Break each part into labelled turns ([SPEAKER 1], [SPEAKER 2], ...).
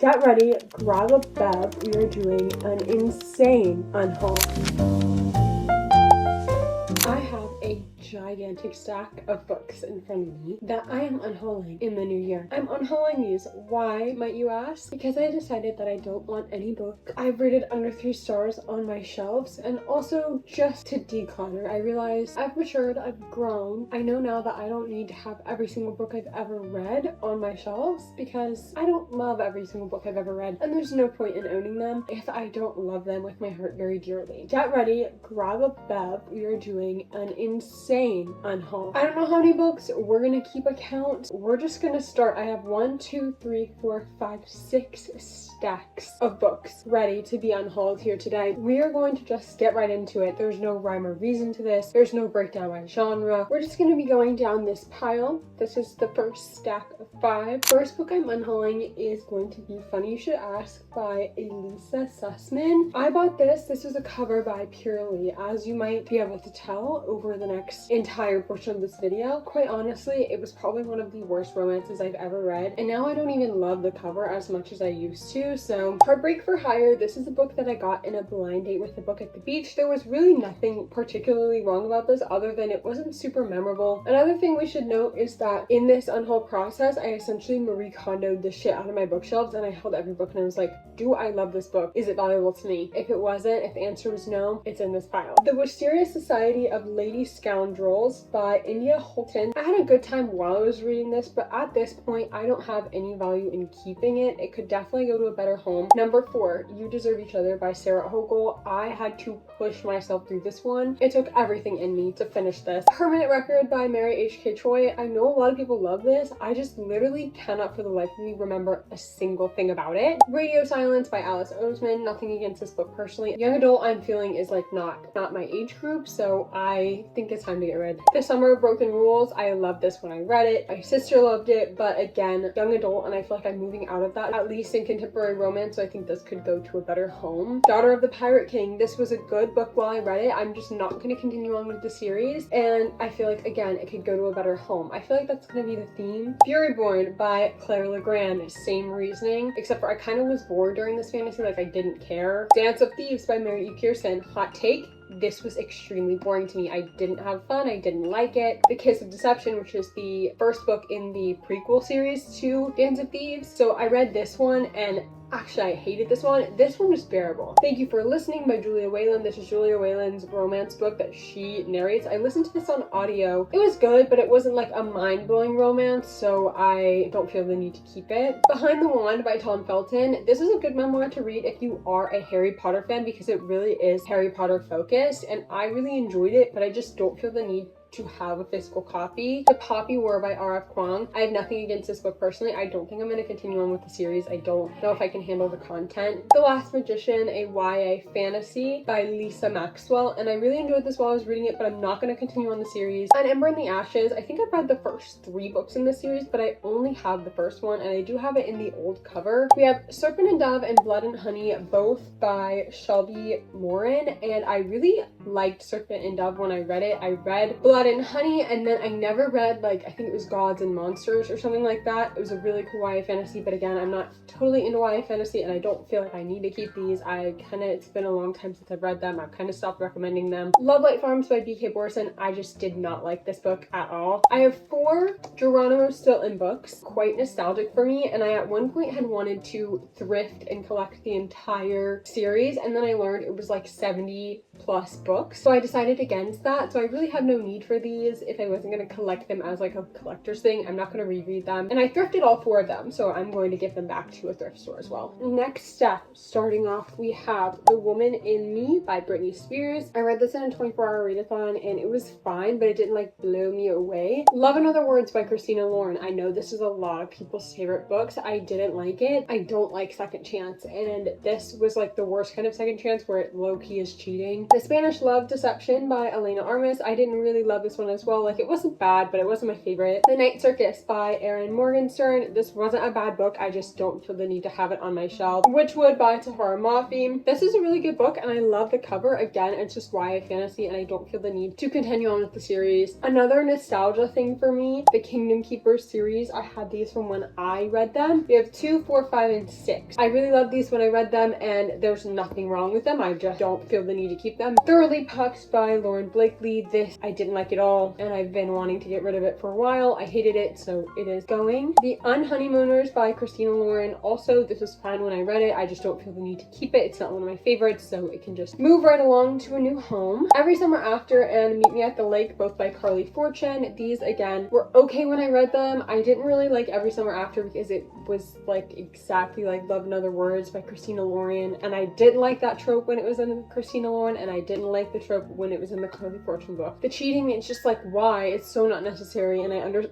[SPEAKER 1] Get ready, grab a bev, we are doing an insane unhaul. I have a gigantic stack of books in front of me that I am unhauling in the new year. I'm unhauling these. Why, might you ask? Because I decided that I don't want any book I've rated under 3 stars on my shelves, and also just to declutter. I realized I've matured, I've grown. I know now that I don't need to have every single book I've ever read on my shelves because I don't love every single book I've ever read, and there's no point in owning them if I don't love them with my heart very dearly. Get ready, grab a bev, we are doing an insane unhaul. I don't know how many books, we're gonna keep a count. We're just gonna start. I have 1, 2, 3, 4, 5, 6 stacks of books ready to be unhauled here today. We are going to just get right into it. There's no rhyme or reason to this. There's no breakdown by genre. We're just gonna be going down this pile. This is the first stack of 5. First book I'm unhauling is going to be Funny You Should Ask by Elisa Sussman. I bought this. This was a cover by Purely, as you might be able to tell over the next entire portion of this video. Quite honestly, it was probably one of the worst romances I've ever read, and now I don't even love the cover as much as I used to. So Heartbreak for Hire, this is a book that I got in a blind date with a book at the beach. There was really nothing particularly wrong about this other than it wasn't super memorable. Another thing we should note is that in this unhaul process, I essentially Marie Kondo'd the shit out of my bookshelves, and I held every book and I was like, do I love this book? Is it valuable to me? If it wasn't, if the answer was no, it's in this pile. The Wisteria Society of Lady Scoundrels by India Holton. I had a good time while I was reading this, but at this point, I don't have any value in keeping it. It could definitely go to a better home. Number 4, You Deserve Each Other by Sarah Hochul. I had to push myself through this one. It took everything in me to finish this. Permanent Record by Mary H.K. Choi. I know a lot of people love this. I just literally cannot for the life of me remember a single thing about it. Radio Silence by Alice Oseman. Nothing against this book personally. Young adult I'm feeling is like not my age group, so I think it's time to get rid. The Summer of Broken Rules. I loved this when I read it. My sister loved it, but again, young adult, and I feel like I'm moving out of that, at least in contemporary romance, so I think this could go to a better home. Daughter of the Pirate King. This was a good book while I read it. I'm just not going to continue on with the series, and I feel like, again, it could go to a better home. I feel like that's going to be the theme. Furyborn by Claire Legrand. Same reasoning, except for I kind of was bored during this fantasy, like I didn't care. Dance of Thieves by Mary E. Pearson. Hot take. This was extremely boring to me. I didn't have fun. I didn't like it. The Kiss of Deception, which is the first book in the prequel series to Dance of Thieves. So I read this one, and actually, I hated this one. This one was bearable. Thank You for Listening by Julia Whelan. This is Julia Whelan's romance book that she narrates. I listened to this on audio. It was good, but it wasn't like a mind-blowing romance, so I don't feel the need to keep it. Behind the Wand by Tom Felton. This is a good memoir to read if you are a Harry Potter fan, because it really is Harry Potter focused, and I really enjoyed it, but I just don't feel the need to have a physical copy. The Poppy War by R.F. Kuang. I have nothing against this book personally. I don't think I'm going to continue on with the series. I don't know if I can handle the content. The Last Magician, a YA fantasy by Lisa Maxwell, and I really enjoyed this while I was reading it, but I'm not going to continue on the series. An Ember in the Ashes. I think I've read the first 3 books in this series, but I only have the first one, and I do have it in the old cover. We have Serpent and Dove and Blood and Honey, both by Shelby Morin, and I really liked Serpent and Dove when I read it. I read Blood and Honey, and then I never read, like, I think it was Gods and Monsters or something like that. It was a really cool YA fantasy, but again, I'm not totally into YA fantasy, and I don't feel like I need to keep these. It's been a long time since I've read them. I've kind of stopped recommending them. Love Light Farms by B.K. Borson. I just did not like this book at all. I have 4 Geronimo Stilton books, quite nostalgic for me, and I at one point had wanted to thrift and collect the entire series, and then I learned it was like 70 plus books, so I decided against that. So I really have no need for these. If I wasn't going to collect them as like a collector's thing, I'm not going to reread them, and I thrifted all 4 of them, so I'm going to give them back to a thrift store as well. Next step, starting off, we have The Woman in Me by Britney Spears. I read this in a 24-hour readathon, and it was fine, but it didn't like blow me away. Love and Other Words by Christina Lauren. I know this is a lot of people's favorite books. I didn't like it. I don't like Second Chance, and this was like the worst kind of second chance where it low-key is cheating. The Spanish Love Deception by Elena Armas. I didn't really love love this one as well. Like, it wasn't bad, but it wasn't my favorite. The Night Circus by Erin Morgenstern. This wasn't a bad book. I just don't feel the need to have it on my shelf. Witchwood by Tahara Mafi. This is a really good book, and I love the cover. Again, it's just YA fantasy, and I don't feel the need to continue on with the series. Another nostalgia thing for me, the Kingdom Keepers series. I had these from when I read them. We have 2, 4, 5, and 6. I really loved these when I read them, and there's nothing wrong with them. I just don't feel the need to keep them. Thoroughly Pucked by Lauren Blakely. This I didn't like at all, and I've been wanting to get rid of it for a while. I hated it, so it is going. The Unhoneymooners by Christina Lauren. Also, this was fine when I read it. I just don't feel the need to keep it. It's not one of my favorites, so it can just move right along to a new home. Every Summer After and Meet Me at the Lake, both by Carly Fortune. These, again, were okay when I read them. I didn't really like Every Summer After because it was like exactly like Love in Other Words by Christina Lauren, and I didn't like that trope when it was in Christina Lauren, and I didn't like the trope when it was in the Carly Fortune book. The cheating, it's just like, why? It's so not necessary, and I was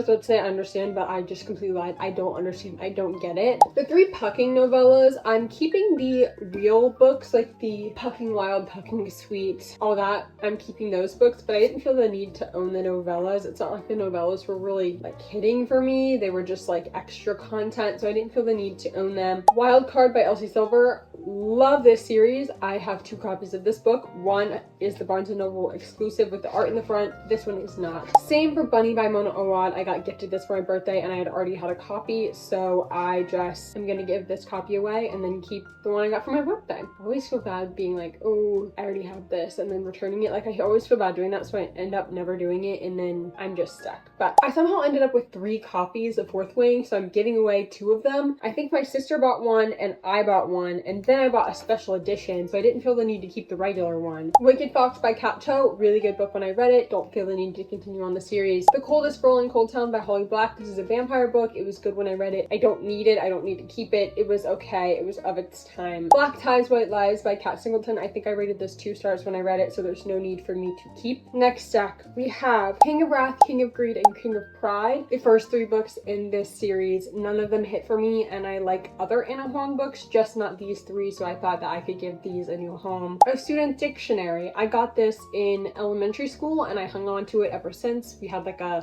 [SPEAKER 1] about to say I understand, but I just completely lied. I don't understand. I don't get it. The 3 Pucking novellas, I'm keeping the real books, like the Pucking Wild, Pucking Sweet, all that. I'm keeping those books, but I didn't feel the need to own the novellas. It's not like the novellas were really like hitting for me. They were just like extra content, so I didn't feel the need to own them. Wild Card by Elsie Silver. Love this series. I have 2 copies of this book. One is the Barnes & Noble exclusive with the art in the front. This one is not. Same for Bunny by Mona Awad. I got gifted this for my birthday, and I had already had a copy, so I just am gonna give this copy away and then keep the one I got for my birthday. I always feel bad being like, oh, I already have this, and then returning it. Like, I always feel bad doing that, so I end up never doing it, and then I'm just stuck. But I somehow ended up with 3 copies of Fourth Wing, so I'm giving away 2 of them. I think my sister bought one, and I bought one, and then I bought a special edition, so I didn't feel the need to keep the regular one. Wicked Fox by Kat Toe. Really good book when I read it. Don't feel the need to continue on the series. The Coldest Girl in Cold Town by Holly Black. This is a vampire book. It was good when I read it. I don't need it. I don't need to keep it. It was okay. It was of its time. Black Ties, White Lies by Kat Singleton. I think I rated this 2 stars when I read it, so there's no need for me to keep. Next stack, we have King of Wrath, King of Greed, and King of Pride. The first 3 books in this series, none of them hit for me, and I like other Unhaul books, just not these 3, so I thought that I could give these a new home. A Student Dictionary. I got this in elementary school, and I hung on to it ever since. We had like a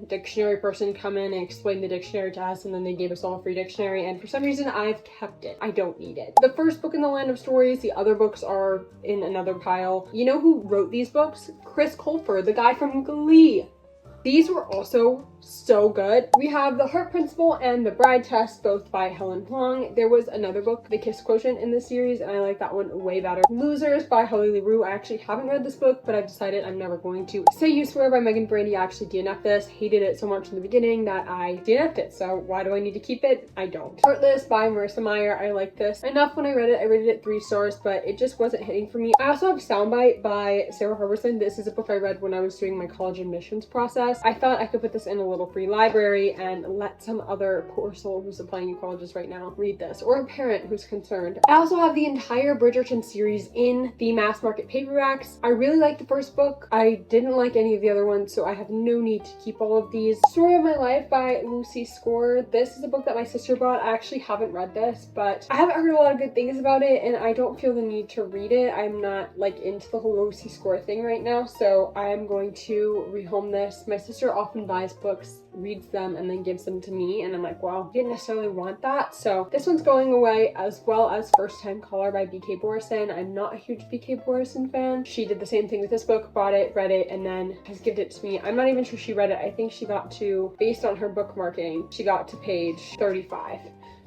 [SPEAKER 1] dictionary person come in and explain the dictionary to us, and then they gave us all a free dictionary, and for some reason I've kept it. I don't need it. The first book in the Land of Stories. The other books are in another pile. You know who wrote these books? Chris Colfer, the guy from Glee. These were also so good. We have The Heart Principle and The Bride Test, both by Helen Huang. There was another book, The Kiss Quotient, in this series, and I like that one way better. Losers by Holly LaRue. I actually haven't read this book, but I've decided I'm never going to. Say You Swear by Megan Brady. I actually DNF'd this. Hated it so much in the beginning that I DNF'd it, so why do I need to keep it? I don't. Heartless by Marissa Meyer. I like this enough when I read it. I rated it 3 stars, but it just wasn't hitting for me. I also have Soundbite by Sarah Harbison. This is a book I read when I was doing my college admissions process. I thought I could put this in a little free library and let some other poor soul who's applying to colleges right now read this, or a parent who's concerned. I also have the entire Bridgerton series in the mass market paperbacks. I really liked the first book. I didn't like any of the other ones, so I have no need to keep all of these. Story of My Life by Lucy Score. This is a book that my sister bought. I actually haven't read this, but I haven't heard a lot of good things about it, and I don't feel the need to read it. I'm not like into the whole Lucy Score thing right now, so I am going to rehome this. My sister often buys books, reads them, and then gives them to me, and I'm like, well, I didn't necessarily want that, so this one's going away, as well as First Time Caller by BK Borison. I'm not a huge BK Borison fan. She did the same thing with this book, bought it, read it, and then has given it to me. I'm not even sure she read it. I think she got to, based on her bookmarking, she got to page 35.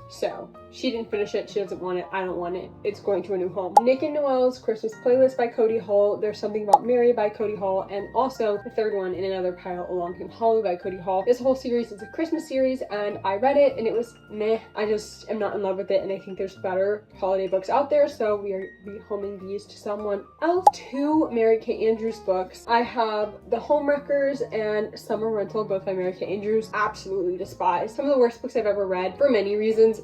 [SPEAKER 1] So she didn't finish it. She doesn't want it. I don't want it. It's going to a new home. Nick and Noelle's Christmas Playlist by Cody Hall. There's Something About Mary by Cody Hall, and also the third one in another pile, Along Came Holly by Cody Hall. This whole series is a Christmas series, and I read it and it was meh. I just am not in love with it, and I think there's better holiday books out there, so we are rehoming these to someone else. 2 Mary Kay Andrews books. I have The Homewreckers and Summer Rental, both by Mary Kay Andrews. Absolutely despise. Some of the worst books I've ever read for many reasons.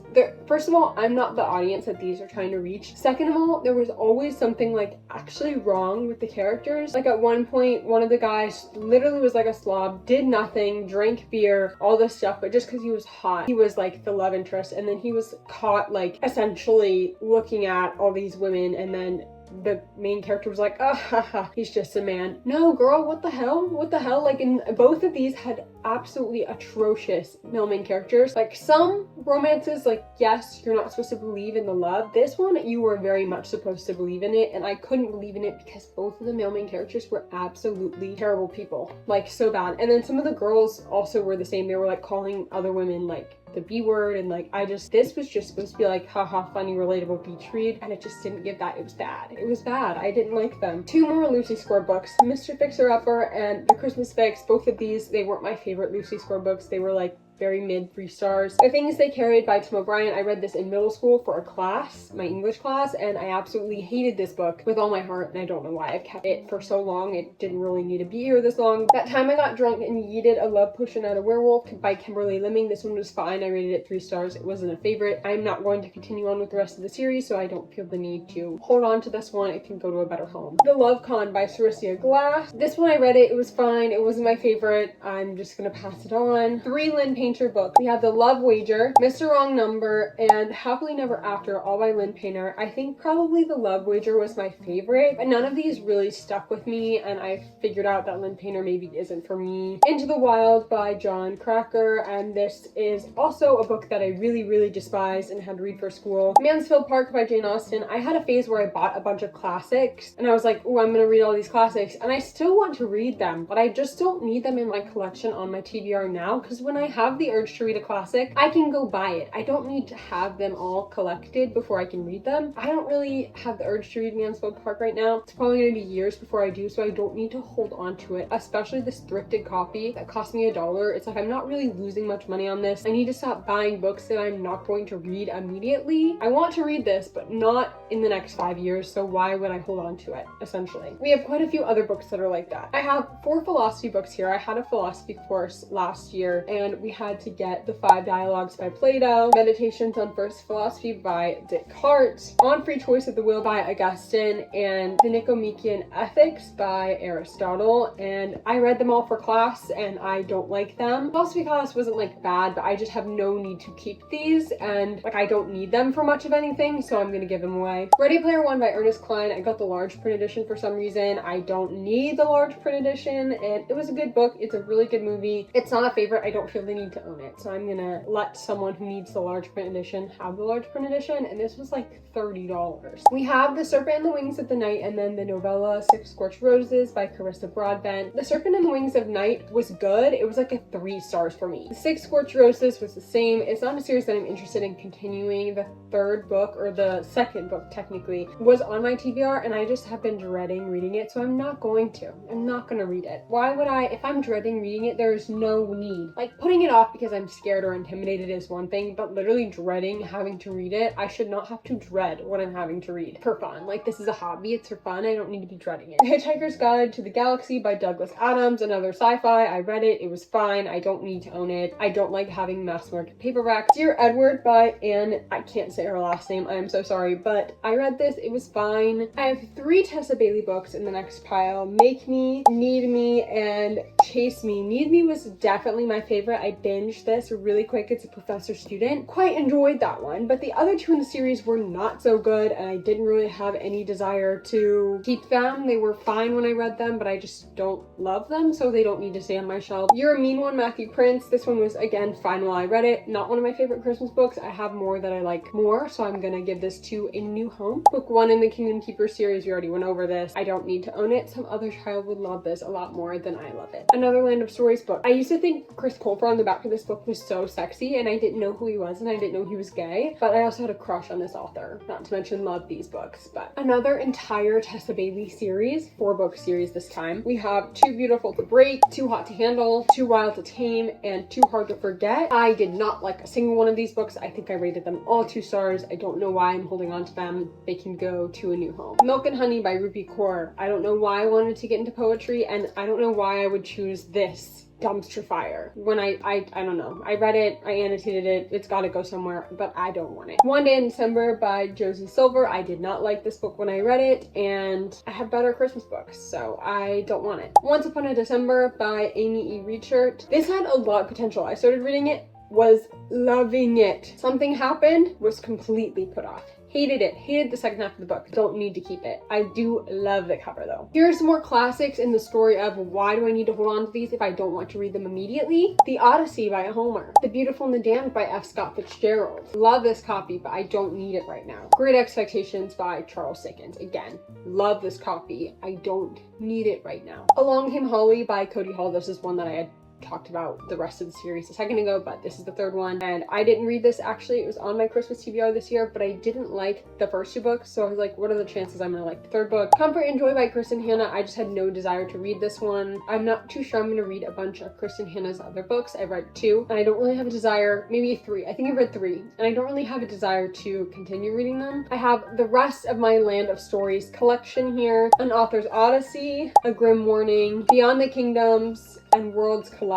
[SPEAKER 1] First of all, I'm not the audience that these are trying to reach. Second of all, there was always something like actually wrong with the characters. Like at one point, one of the guys literally was like a slob, did nothing, drank beer, all this stuff, but just because he was hot, he was like the love interest, and then he was caught like essentially looking at all these women and then the main character was like, oh, haha, he's just a man. No, girl, what the hell? What the hell? Like, in both of these had absolutely atrocious male main characters. Like, some romances, like, yes, you're not supposed to believe in the love. This one, you were very much supposed to believe in it, and I couldn't believe in it because both of the male main characters were absolutely terrible people. Like, so bad. And then some of the girls also were the same. They were, like, calling other women, like, the B word, and like, this was just supposed to be like, haha, funny, relatable beach read, and it just didn't give that. It was bad. It was bad. I didn't like them. Two more Lucy Score books, Mr. Fixer-Upper and The Christmas Fix. Both of these, they weren't my favorite Lucy Score books. They were like very mid, 3 stars. The Things They Carried by Tim O'Brien. I read this in middle school for a class, my English class, and I absolutely hated this book with all my heart, and I don't know why I've kept it for so long. It didn't really need to be here this long. That Time I Got Drunk and Yeeted a Love Potion at a Werewolf by Kimberly Lemming. This one was fine. I rated it 3 stars. It wasn't a favorite. I'm not going to continue on with the rest of the series, so I don't feel the need to hold on to this one. It can go to a better home. The Love Con by Sarisia Glass. This one I read it. It was fine. It wasn't my favorite. I'm just gonna pass it on. 3 Lynn Painter books. We have The Love Wager, Mr. Wrong Number, and Happily Never After, all by Lynn Painter. I think probably The Love Wager was my favorite, but none of these really stuck with me, and I figured out that Lynn Painter maybe isn't for me. Into the Wild by John Cracker, and this is also a book that I really despised and had to read for school. Mansfield Park by Jane Austen. I had a phase where I bought a bunch of classics, and I was like, oh, I'm gonna read all these classics, and I still want to read them, but I just don't need them in my collection on my TBR now, because when I have the urge to read a classic, I can go buy it. I don't need to have them all collected before I can read them. I don't really have the urge to read Mansfield Park right now. It's probably going to be years before I do, so I don't need to hold on to it, especially this thrifted copy that cost me $1. It's like, I'm not really losing much money on this. I need to stop buying books that I'm not going to read immediately. I want to read this, but not in the next 5 years, so why would I hold on to it, essentially? We have quite a few other books that are like that. I have 4 philosophy books here. I had a philosophy course last year, and we had to get The 5 Dialogues by Plato, Meditations on First Philosophy by Descartes, On Free Choice of the Will by Augustine, and The Nicomachean Ethics by Aristotle. And I read them all for class, and I don't like them. Philosophy class wasn't like bad, but I just have no need to keep these, and like, I don't need them for much of anything, so I'm gonna give them away. Ready Player One by Ernest Cline. I got the large print edition for some reason. I don't need the large print edition, and it was a good book. It's a really good movie. It's not a favorite. I don't feel the need to own it, so I'm gonna let someone who needs the large print edition have the large print edition, and this was like $30. We have The Serpent and the Wings of the Night, and then the novella 6 Scorched Roses by Carissa Broadbent. The Serpent and the Wings of Night was good. It was like a 3 stars for me. The 6 Scorched Roses was the same. It's not a series that I'm interested in continuing. The 3rd book, or the 2nd book technically, was on my TBR, and I just have been dreading reading it, so I'm not going to. I'm not gonna read it. Why would I? If I'm dreading reading it, there's no need. Like, putting it off because I'm scared or intimidated is one thing, but literally dreading having to read it, I should not have to dread what I'm having to read for fun. Like, this is a hobby, it's for fun, I don't need to be dreading it. The Hitchhiker's Guide to the Galaxy by Douglas Adams, another sci-fi. I read it, it was fine, I don't need to own it. I don't like having mass market paperbacks. Dear Edward by Anne, I can't say her last name, I am so sorry, but I read this, it was fine. I have 3 Tessa Bailey books in the next pile. Make Me, Need Me, and Chase Me. Need Me was definitely my favorite. I binged this really quick. It's a professor student. Quite enjoyed that one, but the other 2 in the series were not so good, and I didn't really have any desire to keep them. They were fine when I read them, but I just don't love them, so they don't need to stay on my shelf. You're a Mean One, Matthew Prince. This one was, again, fine while I read it. Not one of my favorite Christmas books. I have more that I like more, so I'm gonna give this to A New Home. Book 1 in the Kingdom Keeper series. We already went over this. I don't need to own it. Some other child would love this a lot more than I love it. Another Land of Stories book. I used to think Chris Colfer on the back of this book was so sexy, and I didn't know who he was, and I didn't know he was gay, but I also had a crush on this author. Not to mention love these books. But another entire Tessa Bailey series, 4-book series this time. We have Too Beautiful to Break, Too Hot to Handle, Too Wild to Tame, and Too Hard to Forget. I did not like a single one of these books. I think I rated them all 2 stars. I don't know why I'm holding on to them. They can go to A New Home. Milk and Honey by Rupi Kaur. I don't know why I wanted to get into poetry, and I don't know why I would choose this dumpster fire when I don't know. I read it, I annotated it, it's gotta go somewhere, but I don't want it. One Day in December by Josie Silver. I did not like this book when I read it, and I have better Christmas books, so I don't want it. Once Upon a December by Amy E. Reachert. This had a lot of potential. I started reading it, was loving it. Something happened, was completely put off. Hated it. Hated the second half of the book. Don't need to keep it. I do love the cover though. Here are some more classics in the story of why do I need to hold on to these if I don't want to read them immediately. The Odyssey by Homer. The Beautiful and the Damned by F. Scott Fitzgerald. Love this copy, but I don't need it right now. Great Expectations by Charles Dickens. Again, love this copy. I don't need it right now. Along Came Holly by Cody Hall. This is one that I had talked about the rest of the series a second ago, but this is the third one, and I didn't read this actually. It was on my Christmas TBR this year, but I didn't like the first two books, so I was like, what are the chances I'm gonna like the third book? Comfort and Joy by Kristen Hanna. I just had no desire to read this one. I'm not too sure I'm gonna read a bunch of Kristen Hanna's other books. I've read 2, and I don't really have a desire, maybe 3. I think I've read 3, and I don't really have a desire to continue reading them. I have the rest of my Land of Stories collection here, An Author's Odyssey, A Grim Warning, Beyond the Kingdoms, and Worlds Collide.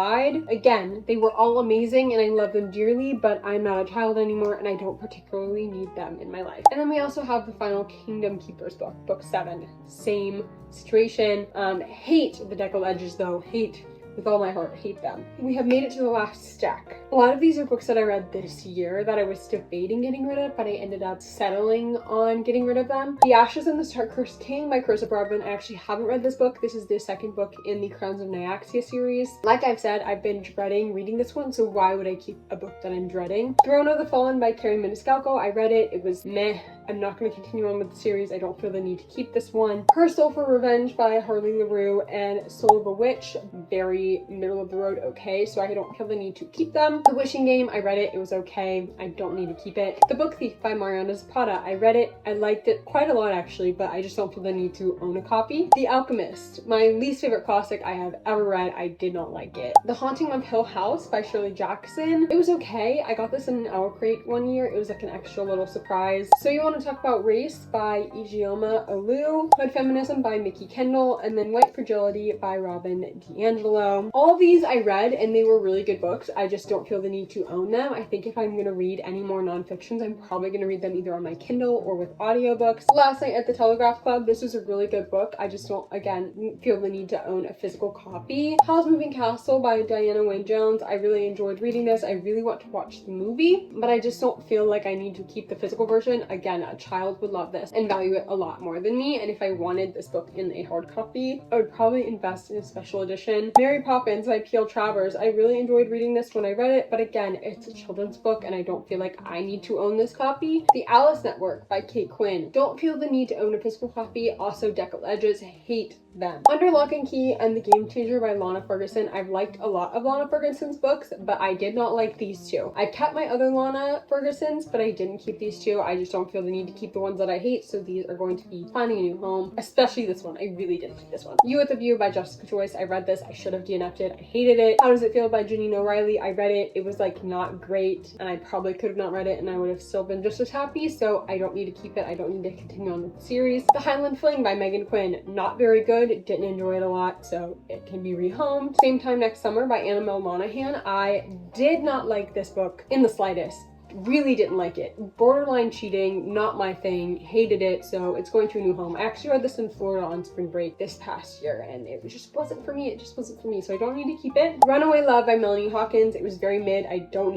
[SPEAKER 1] Again, they were all amazing and I love them dearly, but I'm not a child anymore and I don't particularly need them in my life. And then we also have the Final Kingdom Keepers book, book 7. Same situation. Hate the Deckled Edges though. Hate with all my heart, hate them. We have made it to the last stack. A lot of these are books that I read this year that I was debating getting rid of, but I ended up settling on getting rid of them. The Ashes and the Star-Cursed King by Carissa Broadbent. I actually haven't read this book. This is the second book in the Crowns of Nyaxia series. Like I've said, I've been dreading reading this one, so why would I keep a book that I'm dreading? Throne of the Fallen by Carrie Maniscalco. I read it. It was meh. I'm not going to continue on with the series. I don't feel the need to keep this one. Her Soul for Revenge by Harley LaRue and Soul of a Witch. Very middle of the road okay, so I don't feel the need to keep them. The Wishing Game, I read it. It was okay. I don't need to keep it. The Book Thief by Mariana Zapata. I read it. I liked it quite a lot actually, but I just don't feel the need to own a copy. The Alchemist, my least favorite classic I have ever read. I did not like it. The Haunting of Hill House by Shirley Jackson. It was okay. I got this in an Owl Crate one year. It was like an extra little surprise. So You Want to Talk About Race by Ijeoma Olu. Hood Feminism by Mickey Kendall. And then White Fragility by Robin DiAngelo. All these I read and they were really good books. I just don't feel the need to own them. I think if I'm going to read any more nonfictions, I'm probably going to read them either on my Kindle or with audiobooks. Last Night at the Telegraph Club. This was a really good book. I just don't, again, feel the need to own a physical copy. Howl's Moving Castle by Diana Wynne Jones. I really enjoyed reading this. I really want to watch the movie, but I just don't feel like I need to keep the physical version. Again, a child would love this and value it a lot more than me, and if I wanted this book in a hard copy, I would probably invest in a special edition. Mary Poppins by P.L. Travers. I really enjoyed reading this when I read it, but again, it's a children's book and I don't feel like I need to own this copy. The Alice Network by Kate Quinn. Don't feel the need to own a physical copy. Also, Deckled Edges. Hate them. Under Lock and Key and The Game Changer by Lana Ferguson. I've liked a lot of Lana Ferguson's books, but I did not like these two. I kept my other Lana Ferguson's, but I didn't keep these two. I just don't feel the need to keep the ones that I hate, so these are going to be finding a new home, especially this one. I really didn't like this one. You with a View by Jessica Joyce. I read this. I should have DNF'd it. I hated it. How Does It Feel by Janine O'Reilly. I read it. It was like not great, and I probably could have not read it and I would have still been just as happy, so I don't need to keep it. I don't need to continue on with the series. The Highland Fling by Megan Quinn. Not very good. Didn't enjoy it a lot, so it can be rehomed. Same Time Next Summer by Annabelle Monaghan. I did not like this book in the slightest. Really didn't like it. Borderline cheating, not my thing. Hated it, so it's going to a new home. I actually read this in Florida on spring break this past year, and it just wasn't for me. It just wasn't for me, so I don't need to keep it. Runaway Love by Melanie Hawkins. It was very mid. I don't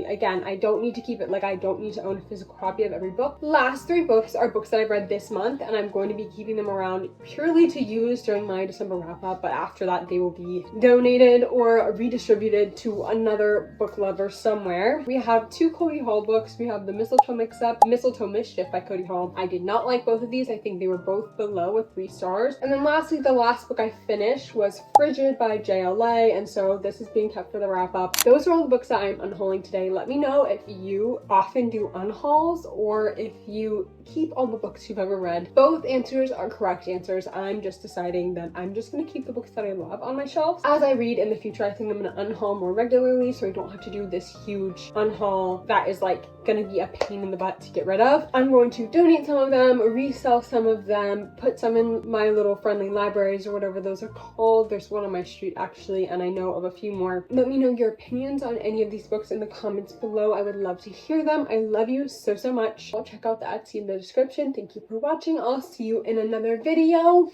[SPEAKER 1] need to keep it. Like, I don't need to own a physical copy of every book. Last 3 books are books that I've read this month, and I'm going to be keeping them around purely to use during my December wrap-up, but after that, they will be donated or redistributed to another book lover somewhere. We have 2 Cody Hall books. We have The Mistletoe Mix-Up, Mistletoe Mischief by Cody Hall. I did not like both of these. I think they were both below with 3 stars. And then lastly, the last book I finished was Frigid by JLA, and so this is being kept for the wrap-up. Those are all the books that I'm unhauling today. Let me know if you often do unhauls or if you keep all the books you've ever read. Both answers are correct answers. I'm just deciding that I'm just going to keep the books that I love on my shelves. As I read in the future, I think I'm going to unhaul more regularly so I don't have to do this huge unhaul that is like going to be a pain in the butt to get rid of. I'm going to donate some of them, resell some of them, put some in my little friendly libraries or whatever those are called. There's one on my street actually, and I know of a few more. Let me know your opinions on any of these books in the comments below. I would love to hear them. I love you so much. I'll check out the Etsy in the description. Thank you for watching. I'll see you in another video.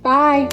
[SPEAKER 1] Bye.